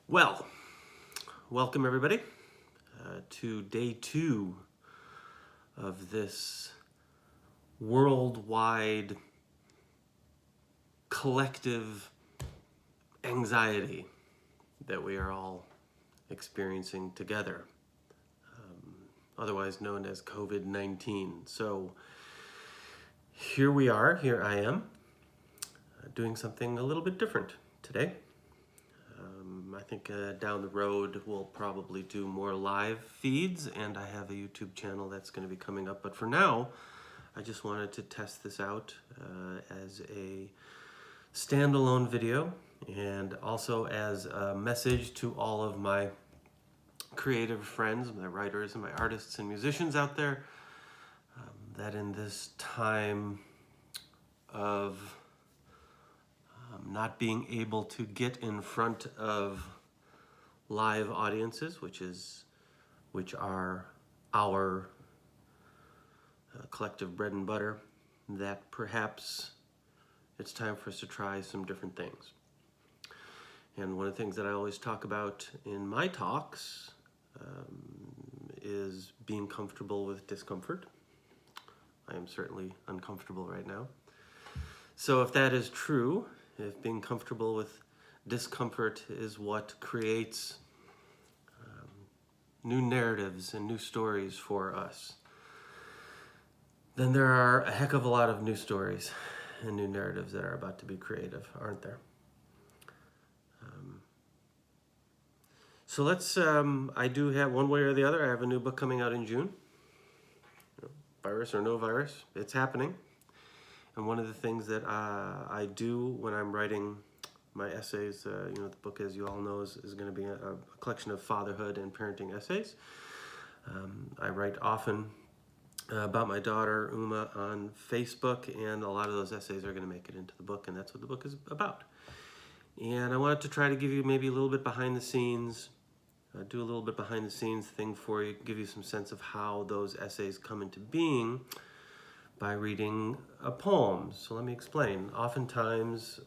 Well, welcome everybody to day 2 of this worldwide collective anxiety that we are all experiencing together, otherwise known as COVID-19. So here we are, here I am, doing something a little bit different today. I think down the road we'll probably do more live feeds, and I have a YouTube channel that's going to be coming up. But for now, I just wanted to test this out as a standalone video, and also as a message to all of my creative friends, my writers and my artists and musicians out there, that in this time of not being able to get in front of live audiences, which are our collective bread and butter, that perhaps it's time for us to try some different things. And one of the things that I always talk about in my talks is being comfortable with discomfort. I am certainly uncomfortable right now. So if that is true, if being comfortable with discomfort is what creates new narratives and new stories for us, then there are a heck of a lot of new stories and new narratives that are about to be creative, aren't there? So let's, I do have, one way or the other, I have a new book coming out in June. Virus or no virus, it's happening. And one of the things that I do when I'm writing my essays, the book, as you all know, is going to be a collection of fatherhood and parenting essays. I write often about my daughter, Uma, on Facebook, and a lot of those essays are going to make it into the book, and that's what the book is about. And I wanted to try to give you maybe a little bit behind the scenes, do a little bit behind the scenes thing for you, give you some sense of how those essays come into being by reading a poem. So let me explain. Oftentimes,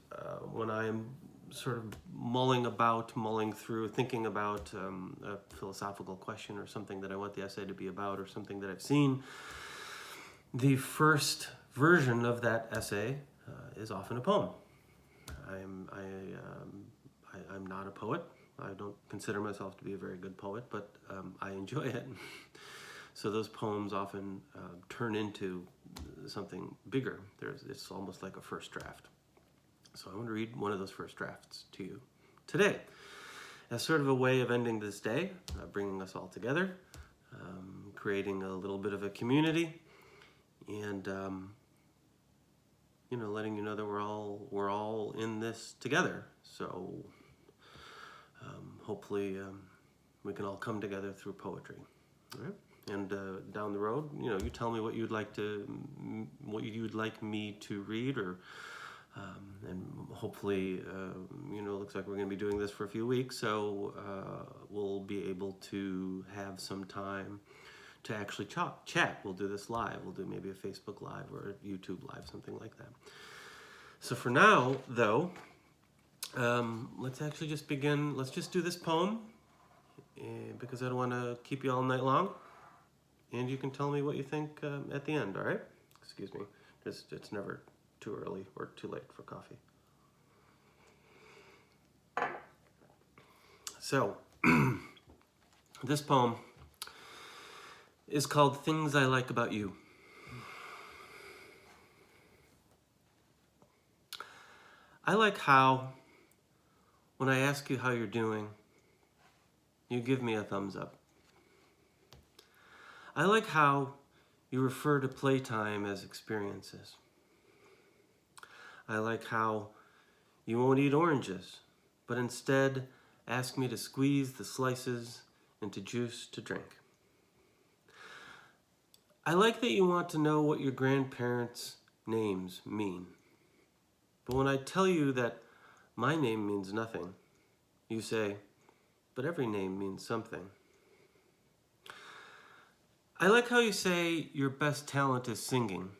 when I'm sort of mulling through, thinking about a philosophical question or something that I want the essay to be about, or something that I've seen, the first version of that essay is often a poem. I'm not a poet. I don't consider myself to be a very good poet, but I enjoy it. So those poems often turn into something bigger. It's almost like a first draft. So I want to read one of those first drafts to you today as sort of a way of ending this day, bringing us all together, creating a little bit of a community, and letting you know that we're all in this together. So hopefully we can all come together through poetry. All right? And down the road, you tell me what you'd like me to read, or and hopefully, it looks like we're going to be doing this for a few weeks, so we'll be able to have some time to actually chat. We'll do this live. We'll do maybe a Facebook Live or a YouTube Live, something like that. So for now, though, let's actually just begin. Let's just do this poem, because I don't want to keep you all night long. And you can tell me what you think at the end, all right? Excuse me. It's never too early or too late for coffee. So, this poem is called Things I Like About You. I like how, when I ask you how you're doing, you give me a thumbs up. I like how you refer to playtime as experiences. I like how you won't eat oranges, but instead ask me to squeeze the slices into juice to drink. I like that you want to know what your grandparents' names mean. But when I tell you that my name means nothing, you say, but every name means something. I like how you say your best talent is singing,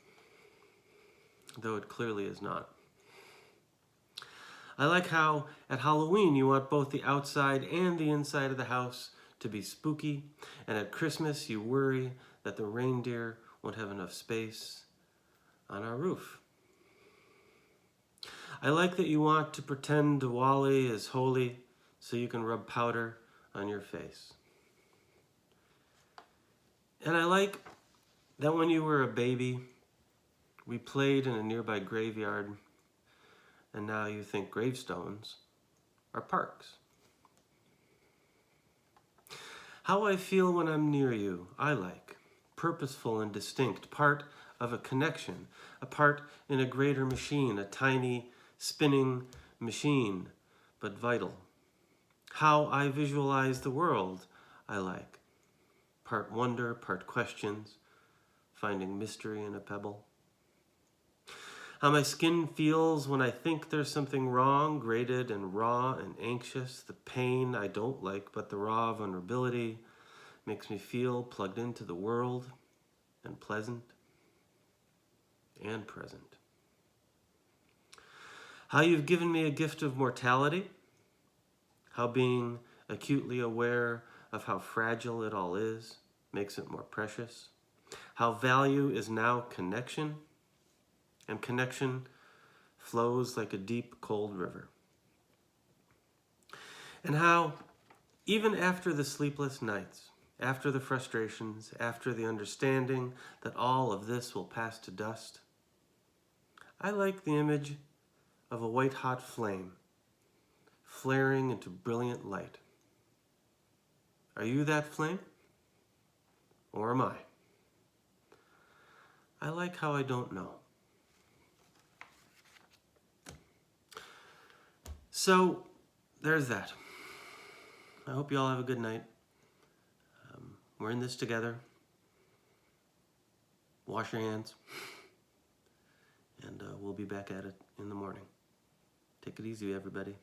though it clearly is not. I like how at Halloween you want both the outside and the inside of the house to be spooky, and at Christmas you worry that the reindeer won't have enough space on our roof. I like that you want to pretend Diwali is holy so you can rub powder on your face. And I like that when you were a baby, we played in a nearby graveyard, and now you think gravestones are parks. How I feel when I'm near you, I like. Purposeful and distinct, part of a connection, a part in a greater machine, a tiny spinning machine, but vital. How I visualize the world, I like. Part wonder, part questions, finding mystery in a pebble. How my skin feels when I think there's something wrong, grated and raw and anxious. The pain I don't like, but the raw vulnerability makes me feel plugged into the world and pleasant and present. How you've given me a gift of mortality. How being acutely aware of how fragile it all is makes it more precious. How value is now connection, and connection flows like a deep, cold river. And how, even after the sleepless nights, after the frustrations, after the understanding that all of this will pass to dust, I like the image of a white-hot flame flaring into brilliant light. Are you that flame? Or am I? I like how I don't know. So, there's that. I hope you all have a good night. We're in this together. Wash your hands. And we'll be back at it in the morning. Take it easy, everybody.